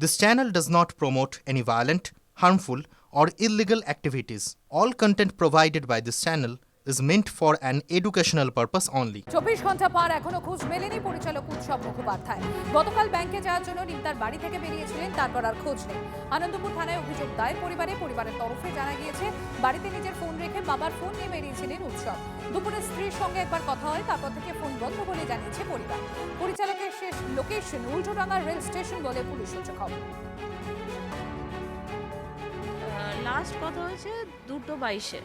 This channel does not promote any violent, harmful, or illegal activities. All content provided by this channel is meant for an educational purpose only. 24 ঘন্টা পার এখনো খোঁজ মেলেনি পরিচালক উৎসব মুখোপাধ্যায়। গতকাল ব্যাংকে যাওয়ার জন্য নিমতার বাড়ি থেকে বেরিয়েছিলেন, তারপর আর খোঁজ নেই। আনন্দপুর থানায় অভিযোগ দায়ের পরিবারের তরফে জানা গিয়েছে বাড়িতে নিজের ফোন রেখে বাবার ফোন নিয়ে বেরিয়েছিলেন উৎসব। দুপুরে স্ত্রীর সঙ্গে একবার কথা হয়, তারপর থেকে ফোন বন্ধ বলে জানিয়েছে পরিবার। পরিচালকের শেষ লোকেশন উল্টোডাঙ্গা রেল স্টেশন বলে পুলিশ সূত্রে খবর। লাস্ট কথা হয়েছে 2:22-এ।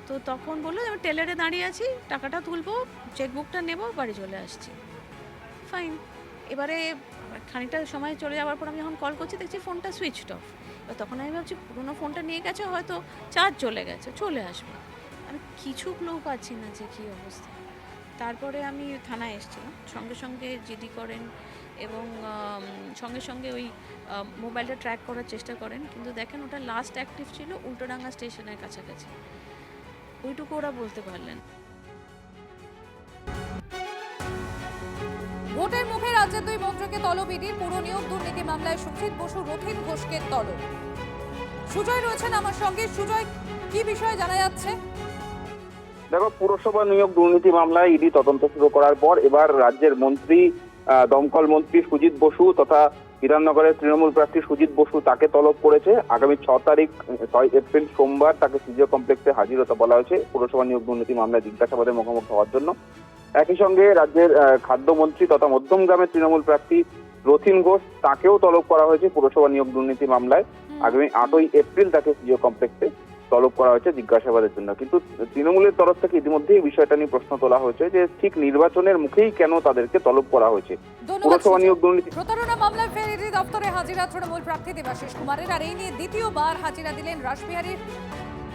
তো তখন বললো আমি টেলারে দাঁড়িয়ে আছি, টাকাটা তুলবো, চেকবুকটা নেব, বাড়ি চলে আসছি। ফাইন। এবারে খানিকটা সময় চলে যাওয়ার পর আমি যখন কল করছি দেখছি ফোনটা সুইচড অফ। এবার তখন আমি ভাবছি পুরোনো ফোনটা নিয়ে গেছে, হয়তো চার্জ চলে গেছে, চলে আসবে। আমি কিছু ক্লু পাচ্ছি না যে কী অবস্থা। তারপরে আমি থানায় এসেছিলাম, সঙ্গে সঙ্গে জিডি করেন এবং সঙ্গে ওই মোবাইলটা ট্র্যাক করার চেষ্টা করেন, কিন্তু দেখেন ওটা লাস্ট অ্যাক্টিভ ছিল উল্টোডাঙ্গা স্টেশনের কাছাকাছি। ওইটুকু ওরা বলতে পারলেন। ভোটের মুখে রাজ্যের দুই মন্ত্রীকে তলব ইডি। পুর নিয়োগ দুর্নীতি মামলায় সুজিত বসু, রথিন ঘোষকে তলব। সুজয় রয়েছেন আমার সঙ্গে। সুজয়, কি বিষয়ে জানা যাচ্ছে? দেখো, পুরসভা নিয়োগ দুর্নীতি মামলায় ইডি তদন্ত শুরু করার পর এবার রাজ্যের মন্ত্রী, দমকল মন্ত্রী সুজিত বসু তথা বিধাননগরের তৃণমূল প্রার্থী সুজিত বসু তাকে তলব করেছে। আগামী 6 এপ্রিল সোমবার তাকে সিজিও কমপ্লেক্সে হাজির হতে বলা হয়েছে পুরসভা নিয়োগ দুর্নীতি মামলায় জিজ্ঞাসাবাদের মুখোমুখি হওয়ার জন্য। একই সঙ্গে রাজ্যের খাদ্যমন্ত্রী তথা মধ্যমগ্রামের তৃণমূল প্রার্থী রথিন ঘোষ তাকেও তলব করা হয়েছে পুরসভা নিয়োগ দুর্নীতি মামলায়। আগামী 8 এপ্রিল তাকে সিজিও কমপ্লেক্সে তলব করা হয়েছে জিজ্ঞাসাবাদের জন্য। কিন্তু তৃণমূলের তরফ থেকে ইতিমধ্যে এই বিষয়টা নিয়ে প্রশ্ন তোলা হয়েছে যে ঠিক নির্বাচনের মুখেই কেন তাদেরকে তলব করা হয়েছে। পুরসভা নিয়োগ দুর্নীতি প্রতারণা মামলায় ফের ইডি দপ্তরে হাজিরা তৃণমূল প্রার্থী দেবাশিস কুমারের। আর এই নিয়ে দ্বিতীয়বার হাজিরা দিলেন রাসবিহারীর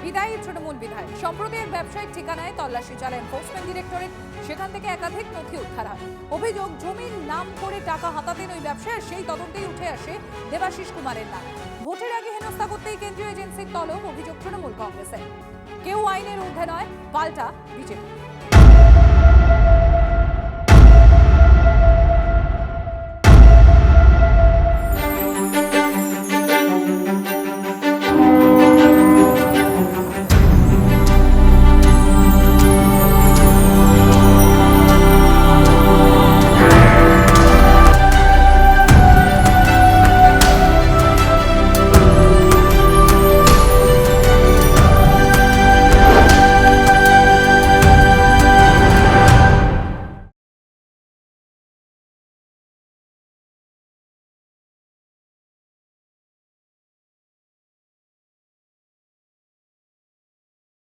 বিদায়ী তৃণমূল বিধায়ক। সম্প্রতি এক ব্যবসায়িক ঠিকানায় তল্লাশি চালায় এনফোর্সমেন্ট ডিরেক্টরেট। সেখান থেকে একাধিক নথি উদ্ধার হয়। অভিযোগ, জমির নাম করে টাকা হাতাতেন ওই ব্যবসায়ী। সেই তদন্তেই উঠে আসে দেবাশিস কুমারের নাম। ভোটের আগে হেনস্থা করতেই কেন্দ্রীয় এজেন্সির তলব, অভিযোগ তৃণমূল কংগ্রেসের। কেউ আইনের ঊর্ধ্বে নয়, পাল্টা বিজেপি।